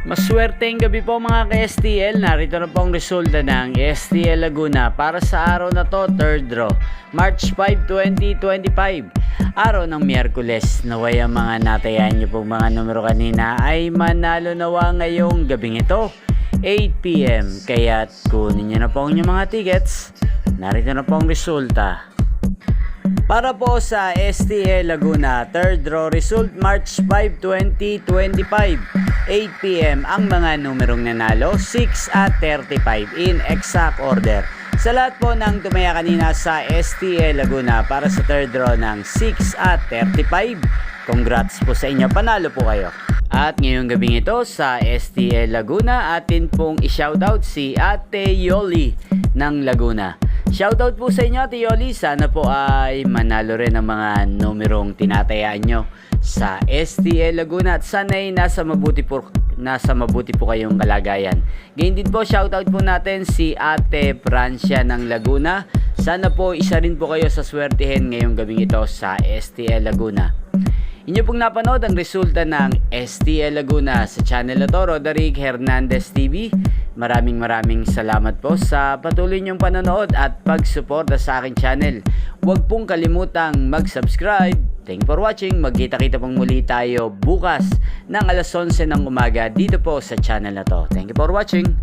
Maswerteng gabi po mga ka-STL. Narito na po ang resulta ng STL Laguna para sa araw na to, third draw, March 5, 2025. Araw ng Miyerkules. Naway ang mga natayan nyo pong mga numero kanina ay manalo nawa ngayong gabing ito, 8 PM. Kaya't kunin nyo na po ang inyong mga tickets. Narito na po ang resulta. Para po sa STL Laguna, third draw result March 5, 2025, 8 PM ang mga numerong nanalo, 6 at 35 in exact order. Sa lahat po ng tumaya kanina sa STL Laguna para sa third draw ng 6 at 35, congrats po sa inyo, panalo po kayo. At ngayong gabing ito sa STL Laguna, atin pong i-shoutout si Ate Yoli ng Laguna. Shoutout po sa inyo, Ate Yoli. Sana po ay manalo rin ang mga numerong tinatayaan nyo sa STL Laguna at sana'y nasa mabuti po kayong kalagayan. Ganyan din po, shoutout po natin si Ate Francia ng Laguna. Sana po isa rin po kayo sa swertihin ngayong gabing ito sa STL Laguna. Inyo pong napanood ang resulta ng STL Laguna sa channel na to, Roderick Hernandez TV. Maraming salamat po sa patuloy niyong panonood at pagsuporta sa aking channel. Huwag pong kalimutang mag-subscribe. Thank you for watching. Magkita-kita pong muli tayo bukas ng alas 11 ng umaga dito po sa channel na to. Thank you for watching.